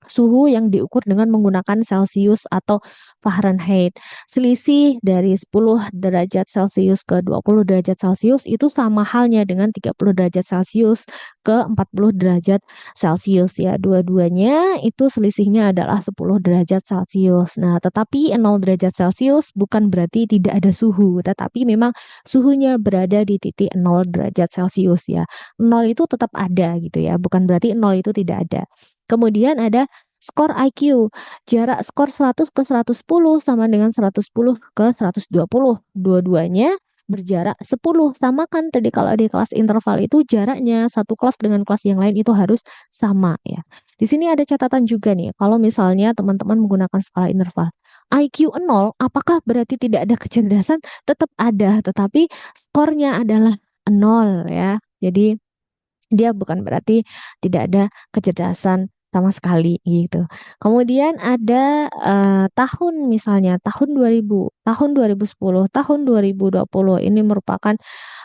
A: suhu yang diukur dengan menggunakan Celcius atau Fahrenheit. Selisih dari 10 derajat Celcius ke 20 derajat Celcius itu sama halnya dengan 30 derajat Celcius ke 40 derajat Celcius ya. Dua-duanya itu selisihnya adalah 10 derajat Celcius. Nah, tetapi 0 derajat Celcius bukan berarti tidak ada suhu, tetapi memang suhunya berada di titik 0 derajat Celcius ya. 0 itu tetap ada gitu ya, bukan berarti 0 itu tidak ada. Kemudian ada skor IQ. Jarak skor 100 ke 110 sama dengan 110 ke 120. Dua-duanya berjarak 10. Sama kan tadi kalau di kelas interval itu jaraknya satu kelas dengan kelas yang lain itu harus sama ya. Di sini ada catatan juga nih, kalau misalnya teman-teman menggunakan skala interval. IQ 0, apakah berarti tidak ada kecerdasan? Tetap ada, tetapi skornya adalah 0 ya. Jadi dia bukan berarti tidak ada kecerdasan sama sekali gitu. Kemudian ada tahun, misalnya tahun 2000, tahun 2010, tahun 2020 ini merupakan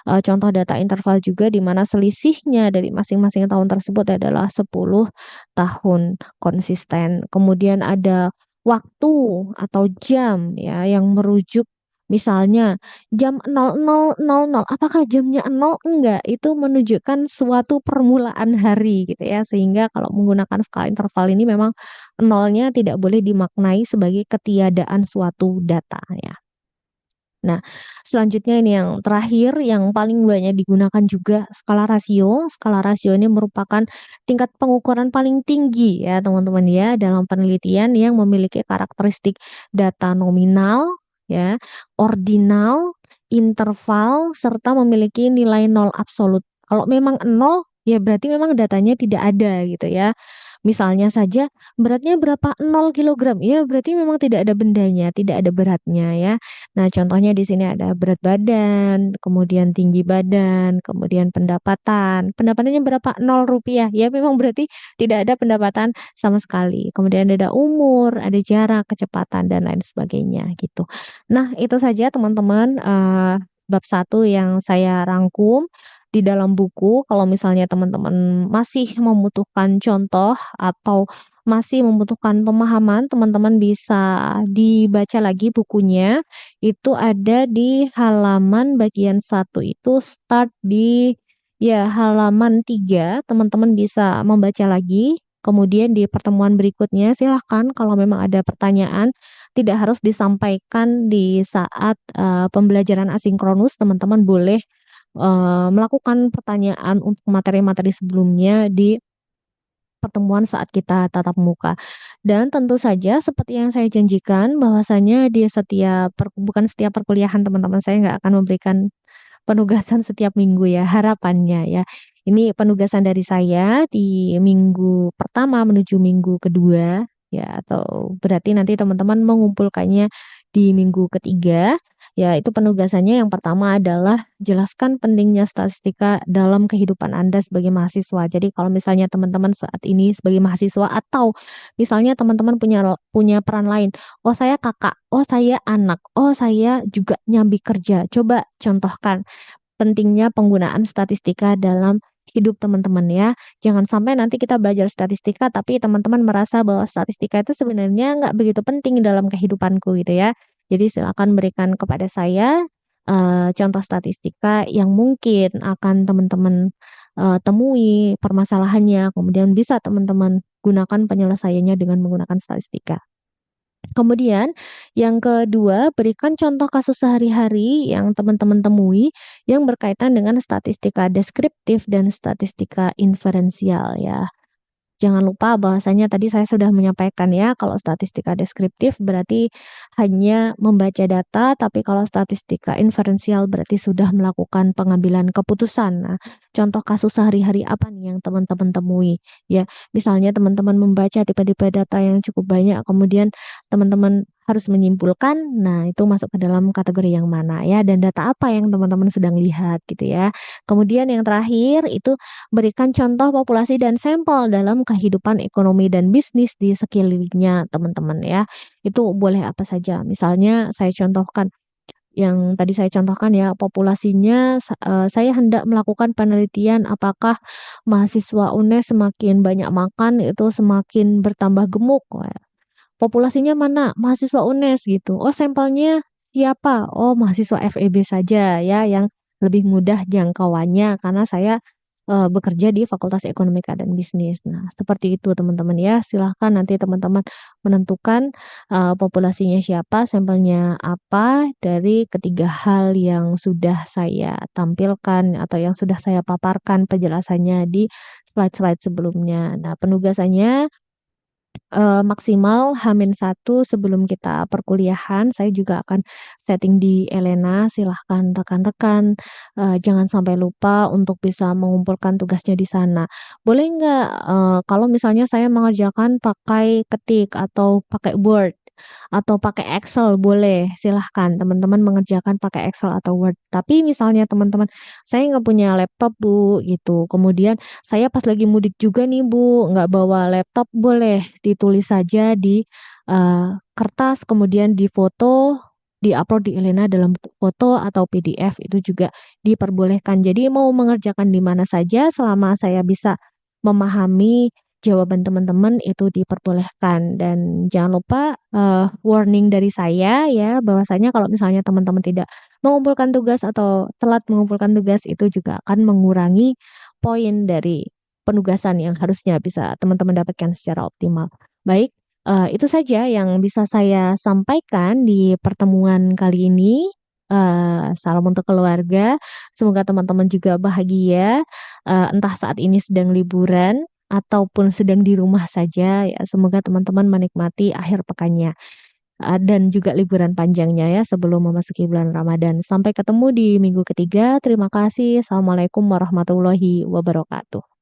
A: contoh data interval juga di mana selisihnya dari masing-masing tahun tersebut adalah 10 tahun konsisten. Kemudian ada waktu atau jam ya yang merujuk, misalnya jam 00.00. Apakah jamnya 0? Enggak, itu menunjukkan suatu permulaan hari gitu ya. Sehingga kalau menggunakan skala interval ini memang nolnya tidak boleh dimaknai sebagai ketiadaan suatu data ya. Nah, selanjutnya ini yang terakhir yang paling banyak digunakan juga skala rasio. Skala rasio ini merupakan tingkat pengukuran paling tinggi ya teman-teman ya dalam penelitian yang memiliki karakteristik data nominal ya, ordinal, interval serta memiliki nilai nol absolut. Kalau memang nol ya berarti memang datanya tidak ada gitu ya. Misalnya saja beratnya berapa? 0 kilogram. Ya berarti memang tidak ada bendanya, tidak ada beratnya ya. Nah, contohnya di sini ada berat badan, kemudian tinggi badan, kemudian pendapatan. Pendapatannya berapa? 0 rupiah. Ya, memang berarti tidak ada pendapatan sama sekali. Kemudian ada umur, ada jarak, kecepatan, dan lain sebagainya gitu. Nah, itu saja teman-teman bab satu yang saya rangkum di dalam buku. Kalau misalnya teman-teman masih membutuhkan contoh atau masih membutuhkan pemahaman, teman-teman bisa dibaca lagi bukunya. Itu ada di halaman bagian satu itu start di ya halaman 3. Teman-teman bisa membaca lagi. Kemudian di pertemuan berikutnya silahkan kalau memang ada pertanyaan tidak harus disampaikan di saat pembelajaran asinkronus, teman-teman boleh melakukan pertanyaan untuk materi-materi sebelumnya di pertemuan saat kita tatap muka. Dan tentu saja seperti yang saya janjikan bahwasanya di setiap bukan setiap perkuliahan teman-teman saya nggak akan memberikan penugasan setiap minggu ya, harapannya ya. Ini penugasan dari saya di minggu pertama menuju minggu kedua ya, atau berarti nanti teman-teman mengumpulkannya di minggu ketiga. Ya, itu penugasannya yang pertama adalah jelaskan pentingnya statistika dalam kehidupan Anda sebagai mahasiswa. Jadi kalau misalnya teman-teman saat ini sebagai mahasiswa atau misalnya teman-teman punya peran lain, oh saya kakak, oh saya anak, oh saya juga nyambi kerja. Coba contohkan pentingnya penggunaan statistika dalam hidup teman-teman ya. Jangan sampai nanti kita belajar statistika tapi teman-teman merasa bahwa statistika itu sebenarnya nggak begitu penting dalam kehidupanku gitu ya. Jadi silakan berikan kepada saya contoh statistika yang mungkin akan teman-teman temui permasalahannya, kemudian bisa teman-teman gunakan penyelesaiannya dengan menggunakan statistika. Kemudian yang kedua, berikan contoh kasus sehari-hari yang teman-teman temui yang berkaitan dengan statistika deskriptif dan statistika inferensial ya. Jangan lupa bahwasanya tadi saya sudah menyampaikan ya, kalau statistika deskriptif berarti hanya membaca data, tapi kalau statistika inferensial berarti sudah melakukan pengambilan keputusan. Nah, contoh kasus sehari-hari apa nih yang teman-teman temui? Ya, misalnya teman-teman membaca tipe-tipe data yang cukup banyak, kemudian teman-teman harus menyimpulkan, nah itu masuk ke dalam kategori yang mana ya, dan data apa yang teman-teman sedang lihat gitu ya. Kemudian yang terakhir itu berikan contoh populasi dan sampel dalam kehidupan ekonomi dan bisnis di sekelilingnya teman-teman ya. Itu boleh apa saja. Misalnya saya contohkan yang tadi saya contohkan ya, populasinya saya hendak melakukan penelitian apakah mahasiswa UNES semakin banyak makan itu semakin bertambah gemuk. Wah, populasinya mana? Mahasiswa UNES gitu. Oh, sampelnya siapa? Oh, mahasiswa FEB saja ya yang lebih mudah jangkauannya karena saya bekerja di Fakultas Ekonomika dan Bisnis. Nah, seperti itu teman-teman ya. Silahkan nanti teman-teman menentukan populasinya siapa, sampelnya apa dari ketiga hal yang sudah saya tampilkan atau yang sudah saya paparkan penjelasannya di slide-slide sebelumnya. Nah, penugasannya Maksimal H-1 sebelum kita perkuliahan, saya juga akan setting di Elena, silahkan rekan-rekan, jangan sampai lupa untuk bisa mengumpulkan tugasnya di sana. Boleh nggak, kalau misalnya saya mengerjakan pakai ketik atau pakai Word, atau pakai Excel boleh, silahkan teman-teman mengerjakan pakai Excel atau Word. Tapi misalnya teman-teman, "Saya nggak punya laptop Bu," gitu, kemudian saya pas lagi mudik juga nih Bu, nggak bawa laptop, boleh ditulis saja di kertas, kemudian difoto, di-upload di Elena dalam bentuk foto atau PDF itu juga diperbolehkan. Jadi mau mengerjakan di mana saja selama saya bisa memahami jawaban teman-teman itu diperbolehkan. Dan jangan lupa warning dari saya ya, bahwasanya kalau misalnya teman-teman tidak mengumpulkan tugas atau telat mengumpulkan tugas itu juga akan mengurangi poin dari penugasan yang harusnya bisa teman-teman dapatkan secara optimal. Baik, itu saja yang bisa saya sampaikan di pertemuan kali ini. Salam untuk keluarga, semoga teman-teman juga bahagia, entah saat ini sedang liburan ataupun sedang di rumah saja ya, semoga teman-teman menikmati akhir pekannya, dan juga liburan panjangnya ya sebelum memasuki bulan Ramadan. Sampai ketemu di minggu ketiga. Terima kasih. Assalamualaikum warahmatullahi wabarakatuh.